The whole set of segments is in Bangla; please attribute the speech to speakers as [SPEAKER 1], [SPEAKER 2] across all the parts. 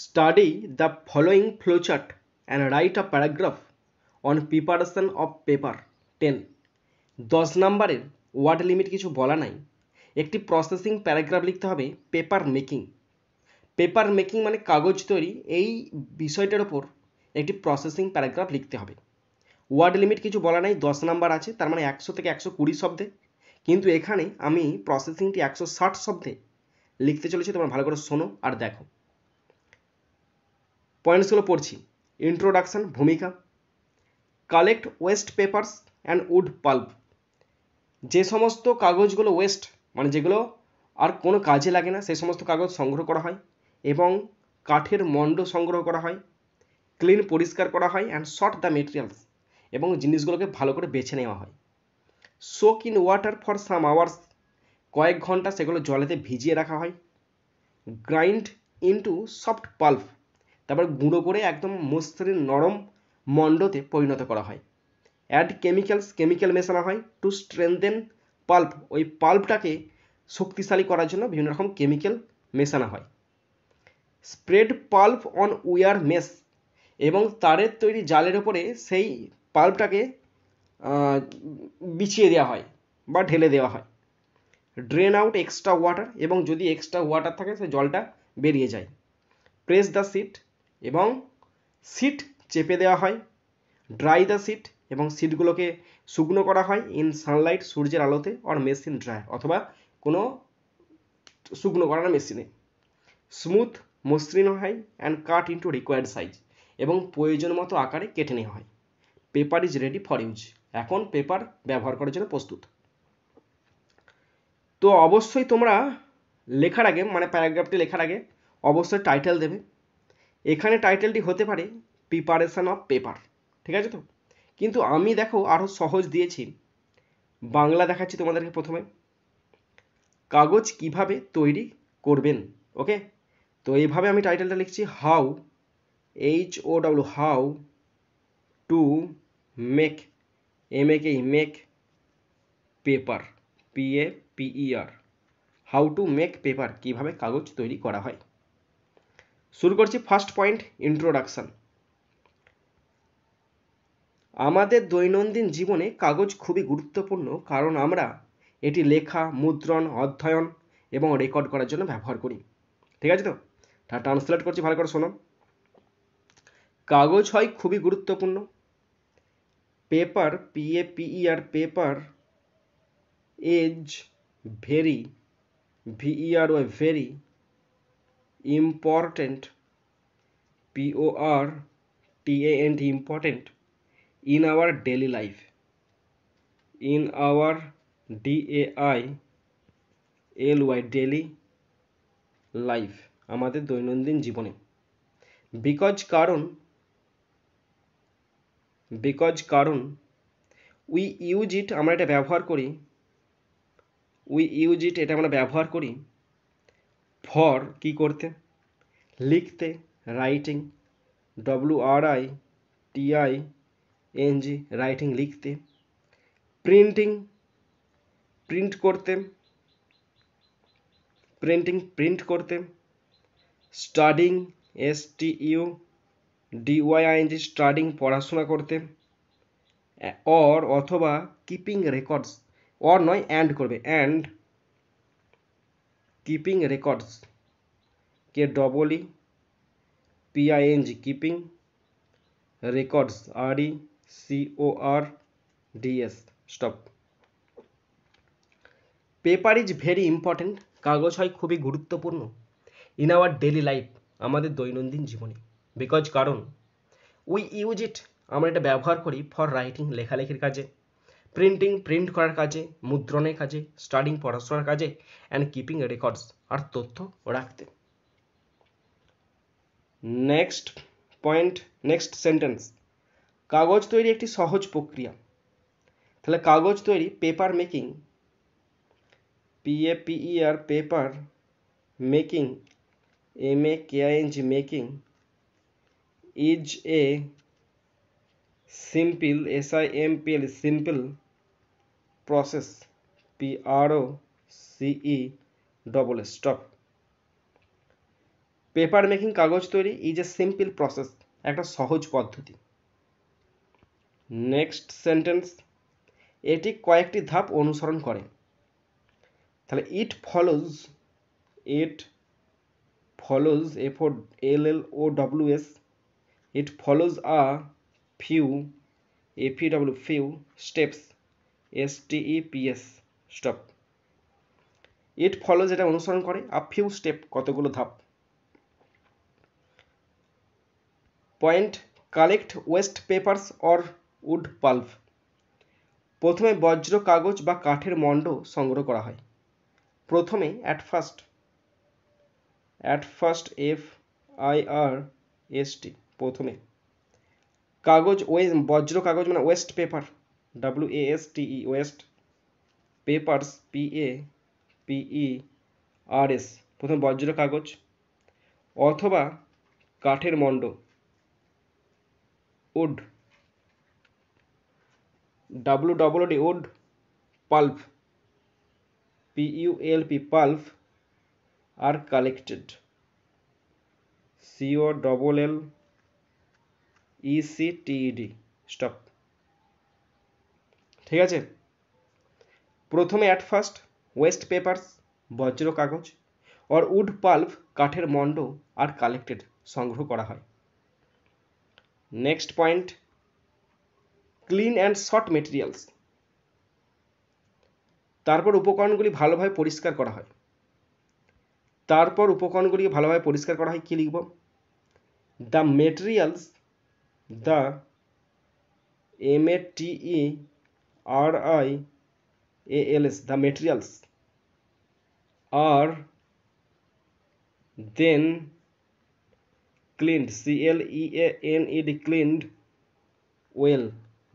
[SPEAKER 1] Study the following flowchart and write a paragraph on preparation of paper 10। 10 নম্বরের ওয়ার্ড লিমিট কিছু বলা নাই, একটি প্রসেসিং প্যারাগ্রাফ লিখতে হবে পেপার মেকিং। পেপার মেকিং মানে কাগজ তৈরি, এই বিষয়টার ওপর একটি প্রসেসিং প্যারাগ্রাফ লিখতে হবে। ওয়ার্ড লিমিট কিছু বলা নাই, 10 নাম্বার আছে, তার মানে 100 থেকে 120 শব্দে, কিন্তু এখানে আমি প্রসেসিংটি 160 শব্দে লিখতে চলেছি। তোমরা ভালো করে শোনো আর দেখো। পয়েন্টসগুলো পড়ছি। ইন্ট্রোডাকশন, ভূমিকা। Collect waste papers and wood pulp, যে সমস্ত কাগজগুলো ওয়েস্ট মানে যেগুলো আর কোনো কাজে লাগে না, সেই সমস্ত কাগজ সংগ্রহ করা হয় এবং কাঠের মণ্ড সংগ্রহ করা হয়। ক্লিন, পরিষ্কার করা হয় অ্যান্ড সর্ট দ্য মেটেরিয়ালস, এবং জিনিসগুলোকে ভালো করে বেছে নেওয়া হয়। Soak in water for some hours, কয়েক ঘন্টা সেগুলো জলেতে ভিজিয়ে রাখা হয়। গ্রাইন্ড ইনটু সফট পাল্প, তারপর গুঁড়ো করে একদম মসৃণ নরম মণ্ডতে পরিণত করা হয়। অ্যাড কেমিক্যালস, কেমিক্যাল মেশানো হয়। টু স্ট্রেংথেন পাল্প, ওই পাল্পটাকে শক্তিশালী করার জন্য বিভিন্ন রকম কেমিক্যাল মেশানো হয়। স্প্রেড পাল্প অন উয়ার মেস, এবং তারের তৈরি জালের ওপরে সেই পাল্পটাকে বিছিয়ে দেওয়া হয় বা ঢেলে দেওয়া হয়। ড্রেন আউট এক্সট্রা ওয়াটার, এবং যদি এক্সট্রা ওয়াটার থাকে সেই জলটা বেরিয়ে যায়। প্রেস দ্য সিট, এবং সিট চেপে দেওয়া হয়। ড্রাই দ্য সিট, এবং সিটগুলোকে শুকনো করা হয়। ইন সানলাইট, সূর্যের আলোতে। অর মেশিন ড্রায়ার, অথবা কোনো শুকনো করার মেশিনে। স্মুথ, মসৃণ হয়। And cut into required size, এবং প্রয়োজন মতো আকারে কেটে নেওয়া হয়। Paper is ready for use, এখন পেপার ব্যবহার করার জন্য প্রস্তুত। তো অবশ্যই তোমরা লেখার আগে মানে প্যারাগ্রাফটি লেখার আগে অবশ্যই টাইটেল দেবে। এখানে টাইটেলটি হতে পারে প্রিপারেশন অফ পেপার, ঠিক আছে তো? কিন্তু আমি দেখো আরও সহজ দিয়েছি। বাংলা দেখাচ্ছি তোমাদেরকে প্রথমে, কাগজ কিভাবে তৈরি করবেন। ওকে, তো এইভাবে আমি টাইটেলটা লিখছি, how, HOW, how to make, make paper, PAPER, how to make paper, কীভাবে কাগজ তৈরি করা হয়। শুরু করছি। First point, introduction. আমাদের দৈনন্দিন জীবনে কাগজ খুবই গুরুত্বপূর্ণ, কারণ আমরা এটি লেখা, মুদ্রণ, অধ্যয়ন এবং রেকর্ড করার জন্য ব্যবহার করি। ঠিক আছে তো? তা ট্রান্সলেট করছি, ভালো করে শোনো। কাগজ হয় খুবই গুরুত্বপূর্ণ। Paper, PAPER, paper is very, VERY, important, PORTANT, important, in our daily life, in our DAILY, daily life, আমাদের দৈনন্দিন জীবনে। কারণ উই ইউজ ইট, আমরা এটা ব্যবহার করি। এটা আমরা ব্যবহার করি ফর, কি করতে, লিখতে, রাইটিং, WRITING, রাইটিং, লিখতে। প্রিন্টিং, প্রিন্ট করতে, প্রিন্ট করতে। স্টাডিং, STUDYING, স্টাডিং, পড়াশোনা করতে। অথবা কিপিং রেকর্ডস, নয় অ্যান্ড করবে, and keeping records, KEEPING, keeping records, RECORDS, stop. Paper is very important, কাগজ হয় খুবই গুরুত্বপূর্ণ। ইন আওয়ার ডেলি লাইফ, আমাদের দৈনন্দিন জীবনে। কারণ উই ইউজ ইট, আমরা এটা ব্যবহার করি ফর রাইটিং, লেখালেখির কাজে। প্রিন্টিং, প্রিন্ট করার কাজে। মুদ্রণের কাজে। স্টাডিং, পড়াশোনার কাজে। অ্যান্ড কিপিং রেকর্ডস, আর তথ্য রাখতে। Next point, next sentence. কাগজ তৈরি একটি সহজ প্রক্রিয়া। তাহলে কাগজ তৈরি, paper making, PAPER, paper making, MAKING, making, is a simple, SIMPL, simple process, PROCESS, stop. Paper making কাগজ তৈরি ইজ এ সিম্পল প্রসেস, একটা সহজ পদ্ধতি। নেক্সট সেন্টেন্স, এটি কয়েকটি ধাপ অনুসরণ করে। তাহলে it follows FOLLOWS, it follows a few steps STEPS stop। It follows এটা অনুসরণ করে a few step কতগুলো ধাপ। Point, collect waste papers or wood pulp. প্রথমে বজ্র কাগজ বা কাঠের মণ্ড সংগ্রহ করা হয়। প্রথমে অ্যাট ফার্স্ট FIRST, প্রথমে। কাগজ বজ্র কাগজ মানে waste paper WASTE, waste papers PAPERS, প্রথম বজ্র কাগজ। অথবা কাঠের মণ্ড wood WOOD, wood. Pulp PULP, pulp আর কালেক্টেড COLLECTED স্টপ। ঠিক আছে, প্রথমে অ্যাট ফার্স্ট ওয়েস্ট পেপারস বজ্র কাগজ আর উড পাল্প কাঠের মণ্ড আর কালেক্টেড সংগ্রহ করা হয়। Next point, clean and sort materials. তারপর উপকরণগুলি ভালোভাবে পরিষ্কার করা হয়। কি লিখব? The materials, the METERIALS, the materials are then cleaned, CLEANED, cleaned well,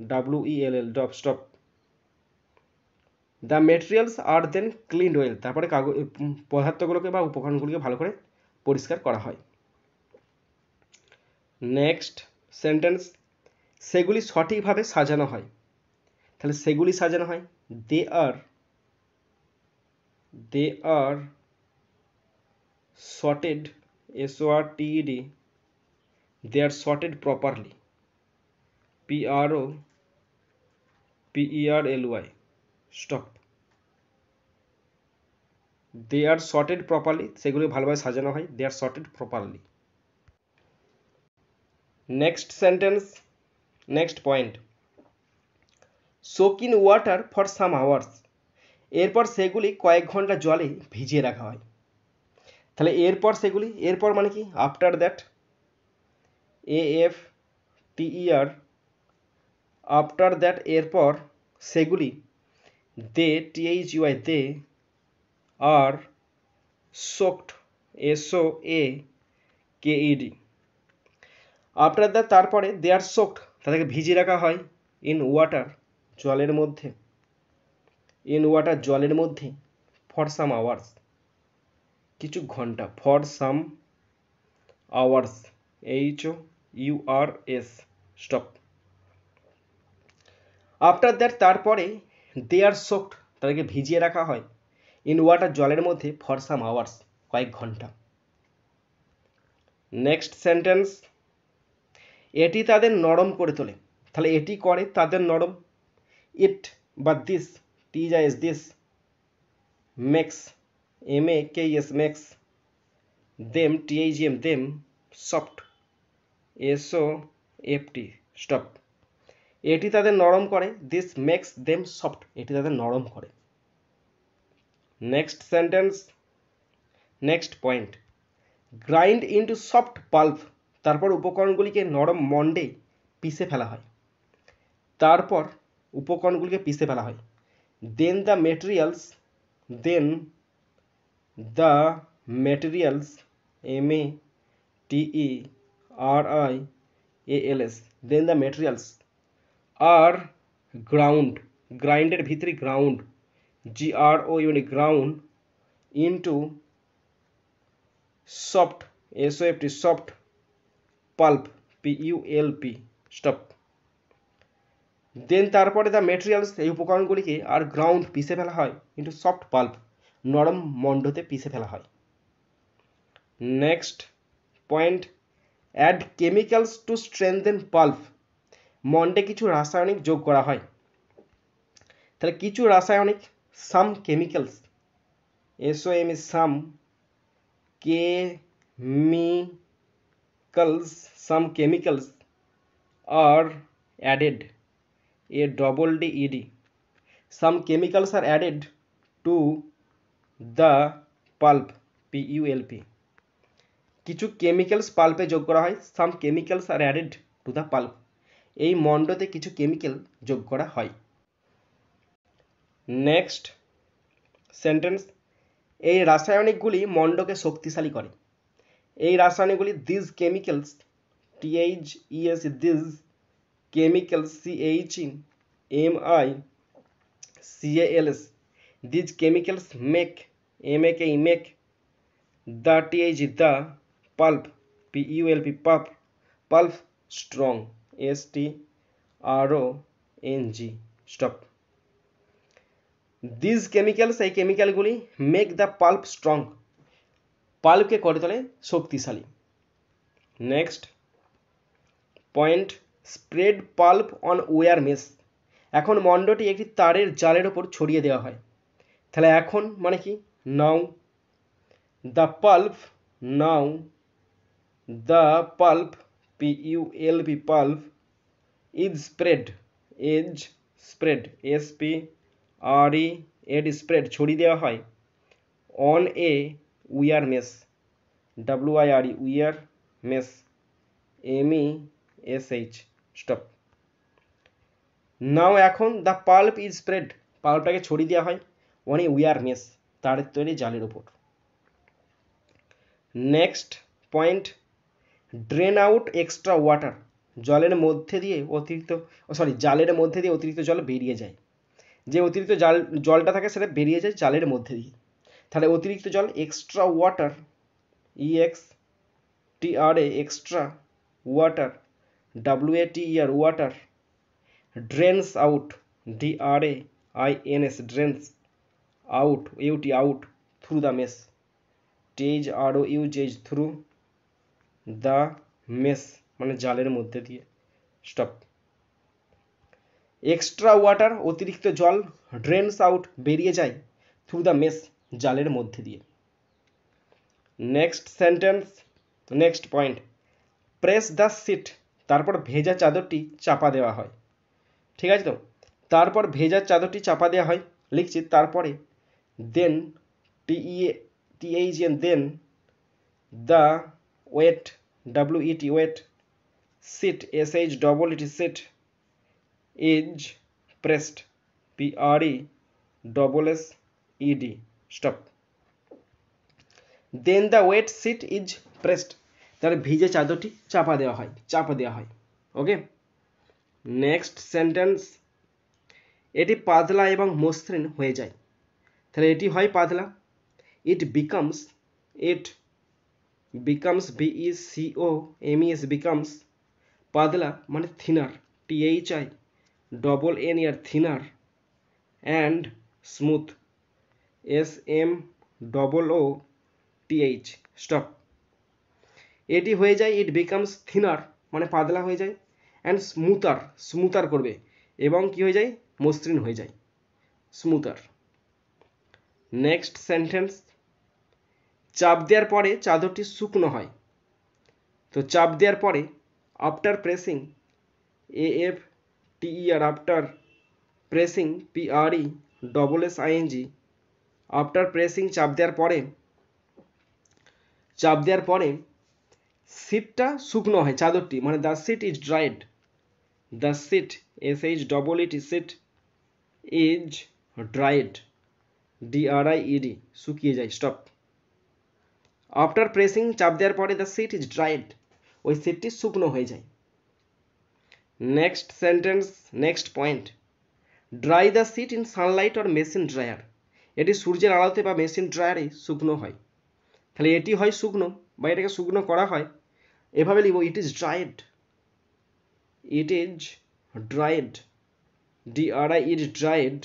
[SPEAKER 1] WELL stop। The materials are then cleaned well, তারপরে পদার্থগুলোকে বা উপকরণগুলোকে ভালো করে পরিষ্কার করা হয়। নেক্সট সেন্টেন্স, সেগুলি সঠিকভাবে সাজানো হয়। তাহলে সেগুলি সাজানো হয়, দে আর sorted, SORTED, they are sorted properly, PROPERLY stop। they are sorted properly, সেগুলি ভালোভাবে সাজানো হয়, they are sorted properly। Next sentence, next point, soak in water for some hours, এরপর সেগুলি কয়েক ঘন্টা জলে ভিজিয়ে রাখা হয়। তাহলে এরপর মানে কি? After that, AFTER, after that, এরপর সেগুলি, they THEY, they are soaked, SOAKED, after that তারপরে, দে আর সোকড তাদেরকে ভিজিয়ে রাখা হয়, ইন ওয়াটার জলের মধ্যে, ফর সাম আওয়ার্স কিছু ঘন্টা, for some hours HOURS stop. After that তারপরে, দে আর সোকড তাদেরকে ভিজিয়ে রাখা হয়, ইন ওয়াটার জলের মধ্যে, ফর সাম আওয়ার্স কয়েক ঘন্টা। নেক্সট সেন্টেন্স, এটি তাদের নরম করে তোলে। তাহলে এটি করে তাদের নরম, ইট বা this, TIS, this, makes, MAKES, makes, them, THEM, them, soft, SOFT stop. এটি তাদের নরম করে, দিস মেক্স দেম সফট, এটি তাদের নরম করে। Next sentence, next point, grind into soft pulp, তারপর উপকরণগুলিকে নরম মন্ডে পিষে ফেলা হয়। Then the materials, METERIALS, then the materials আর গ্রাইন্ডের ভিতরে ground, GROUND, ground into soft, SOFT, soft pulp, PULP stop. Then তারপরে দ্য মেটেরিয়ালস, এই উপকরণগুলিকে আর গ্রাউন্ড পিষে ফেলা হয়, ইন্টু সফট পাল্প নরম মণ্ডতে পিষে ফেলা হয়। Next point add chemicals to strengthen pulp, মন্ডে কিছু রাসায়নিক যোগ করা হয়। তাহলে কিছু রাসায়নিক, some chemicals, SOM some, chemicals, some chemicals are added, ADD, some chemicals are added to the pulp, PULP, কিছু কেমিক্যালস পাল্পে যোগ করা হয়, some chemicals are added to the pulp, এই মন্ডতে কিছু কেমিক্যাল যোগ করা হয়। নেক্সট সেন্টেন্স, এই রাসায়নিকগুলি মন্ডকে শক্তিশালী করে। এই রাসায়নিকগুলি this chemicals, THES, this chemicals, CHEMICALS, this chemicals make, MEK, the the pulp, PULP, pulp strong, STRONG, stop. This chemicals, এই কেমিক্যালগুলি মেক দ্য পাল্প স্ট্রং, পাল্পকে করে তোলে শক্তিশালী। Next point, spread pulp on wire mesh, এখন মন্ডটি একটি তারের জালের ওপর ছড়িয়ে দেওয়া হয়। তাহলে এখন মানে কি, now the pulp, now the pulp, PULP, pulp is spread, SPRED, spread ছড়িয়ে দেওয়া হয়, on a wire mesh, WIRE, wire mesh, MESH, stop. Now এখন দ্য পাল্প ইজ স্প্রেড, পাল্পটাকে ছড়িয়ে দেওয়া হয়, অন এ ওয়্যার মেস, তারের তৈরি জালের ওপর। Next point, drain out extra water, জলের মধ্যে দিয়ে অতিরিক্ত, জালের মধ্যে দিয়ে অতিরিক্ত জল বেরিয়ে যায়, যে অতিরিক্ত জলটা থাকে সেটা বেরিয়ে যায় জালের মধ্যে দিয়ে। তাহলে অতিরিক্ত জল, extra water, EXTRA, extra water, WATER, water, drains out, DRAINS, drains out, AUT, out, through the mesh, THROUGH, through the mesh মানে জালের মধ্যে দিয়ে, স্টপ। এক্সট্রা ওয়াটার অতিরিক্ত জল, ড্রেনস আউট বেরিয়ে যায়, থ্রু দ্য মেস জালের মধ্যে দিয়ে। Next sentence, next point, press the sheet, তারপর ভেজা চাদরটি চাপা দেওয়া হয়। ঠিক আছে তো, তারপর ভেজা চাদরটি চাপা দেওয়া হয়, লিখছি তারপরে then, THEN, then the wet, WET, wet, sheet, SHEET, sheet, is pressed, PRESSED, stop. Then the wet sheet is pressed, তার ভিজে চাদরটি চাপা দেওয়া হয়, ওকে। নেক্সট সেন্টেন্স, এটি পাতলা এবং মসৃণ হয়ে যায়, তাহলে এটি হয় পাতলা, ইট বিকামস, BECOMES, বিকামস, পাতলা মানে thinner, THINNER, thinner, and smooth, SMOOTH, stop. এটি হয়ে যায়, ইট বিকামস থিনার মানে পাতলা হয়ে যায়, অ্যান্ড স্মুথার করবে, এবং কি হয়ে যায়, মসৃণ হয়ে যায়, স্মুথার। নেক্সট সেন্টেন্স, চাপ দেওয়ার পরে চাদরটি শুকনো হয়, তো চাপ দেওয়ার পরে, after pressing, AFTER, after pressing, PRESSING, after pressing, চাপ দেওয়ার পরে সিটটা শুকনো হয়, চাদরটি মানে the sheet is dried, the sheet, SHEET, sheet is dried, DRIED, শুকিয়ে যায়, স্টপ। আফটার প্রেসিং, চাপ দেওয়ার পরে, দ্য সিট ইজ ড্রাইড, ওই সিটটি শুকনো হয়ে যায়। Next sentence, next point, dry the sheet in sunlight or machine dryer, এটি সূর্যের আলোতে বা মেশিন ড্রায়ারে শুকনো হয়, তাহলে এটি হয় শুকনো বা এটাকে শুকনো করা হয়, এভাবে লিখব, it is dried, DRIED, dried,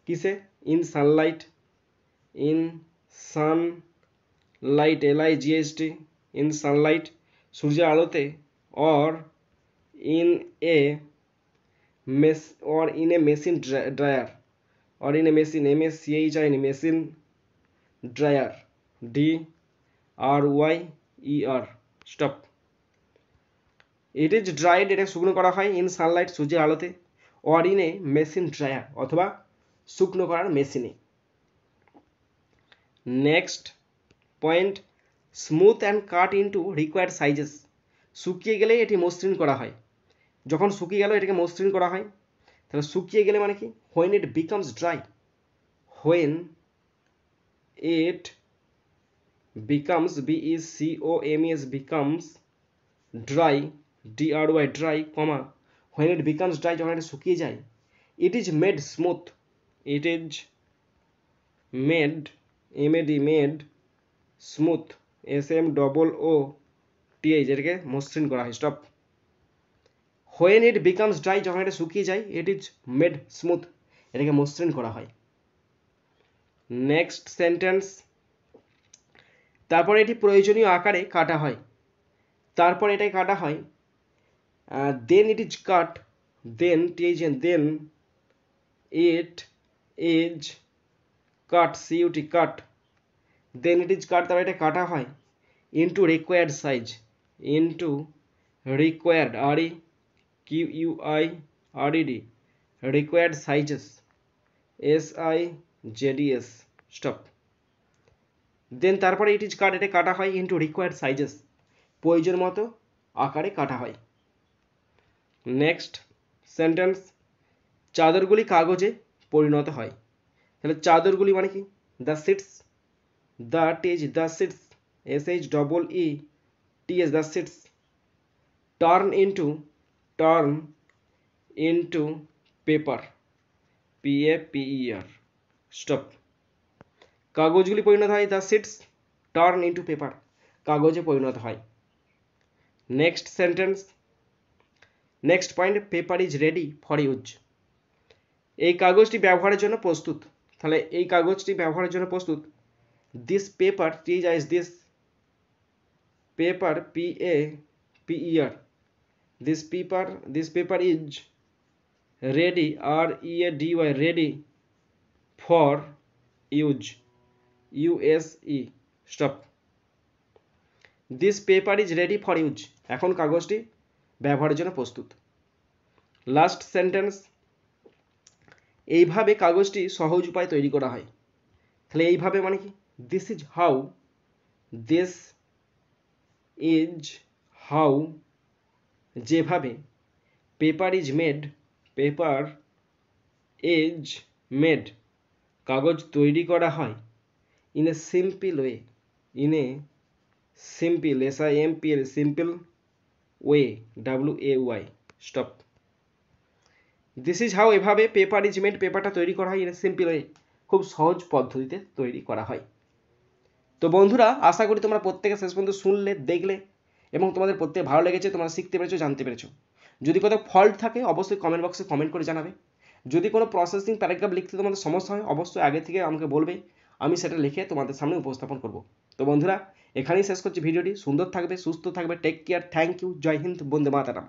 [SPEAKER 1] কিসে, in sunlight, LIGHT, in sunlight, সূর্যের আলোতে, or in a machine dryer, or in a machine, MACHINE, machine dryer, DRYER, stop. It is dried, এটা শুকনো করা হয়, in sunlight, সূর্যের আলোতে, or in a machine dryer, অথবা শুকনো করার মেশিনে। Next point, smooth and cut into required sizes, শুকিয়ে গেলে এটি মসৃণ করা হয়। যখন শুকিয়ে গেল এটাকে মসৃণ করা হয়। তাহলে শুকিয়ে গেলে মানে কি, when it becomes dry, when it becomes BECOMES becomes dry, DRY dry, comma, when it becomes dry, যখন এটা শুকিয়ে যায়, it is made smooth, it is made made smooth, SMOOTH, এটাকে মসৃণ করা হয়। Stop. when it becomes dry, যখন এটা শুকিয়ে যায়, it is made smooth, এটাকে মসৃণ করা হয়। নেক্সট সেন্টেন্স, তারপর এটি প্রয়োজনীয় আকারে কাটা হয়, তারপর এটাই কাটা হয়, then it is cut, then then it is cut, CUT cut, then it is cut, তারপর এটা কাটা হয়, into required size, into required, REQUIRED, required sizes, SIZES, stop. Then তারপরে ইট ইজ কাট, এটা কাটা হয়, ইনটু রিকোয়ার্ড সাইজেস, প্রয়োজন মতো আকারে কাটা হয়। নেক্সট সেন্টেন্স, চাদরগুলি কাগজে পরিণত হয়। তাহলে চাদরগুলি মানে কি, the sheets, the sheets, SHEETS, the sheets, turn into paper, PAPER, stop. কাগজগুলি পরিণত হয়, the sheets turn into paper, কাগজে পরিণত হয়। Next sentence, next point, paper is ready for use, এই কাগজটি ব্যবহারের জন্য প্রস্তুত। তাহলে এই কাগজটি ব্যবহারের জন্য প্রস্তুত, this paper, this paper, PAPER, this paper is ready, READY, ready for use, USE, stop. This paper is ready for use, এখন কাগজটি ব্যবহারের জন্য প্রস্তুত। লাস্ট সেন্টেন্স, এইভাবে কাগজটি সহজ উপায় তৈরি করা হয়। তাহলে এইভাবে মানে কি, দিস ইজ হাউ, যেভাবে, পেপার ইজ মেড, কাগজ তৈরি করা হয়, in a simple way, simple way, WAY, stop. This is how, এভাবে, পেপার ইজ মেড, পেপারটা তৈরি করা হয়, ইন এ সিম্পল ওয়ে, খুব সহজ পদ্ধতিতে তৈরি করা হয়। তো বন্ধুরা, আশা করি তোমরা প্রত্যেকে শেষ পর্যন্ত শুনলে, দেখলে এবং তোমাদের প্রত্যেকে ভালো লেগেছে, তোমরা শিখতে পেরেছো, জানতে পেরেছো। যদি কোথাও ফল্ট থাকে অবশ্যই কমেন্ট বক্সে কমেন্ট করে জানাবে। যদি কোনো প্রসেসিং প্যারাগ্রাফ লিখতে তোমাদের সমস্যা হয় অবশ্যই আগে থেকে আমাকে বলবে, আমি সেটা লিখে তোমাদের সামনে উপস্থাপন করব। তো বন্ধুরা, এখানেই শেষ করছি ভিডিওটি। সুন্দর থাকবে, সুস্থ থাকবে, টেক কেয়ার, থ্যাংক ইউ, জয় হিন্দ, বন্দে মাতরম।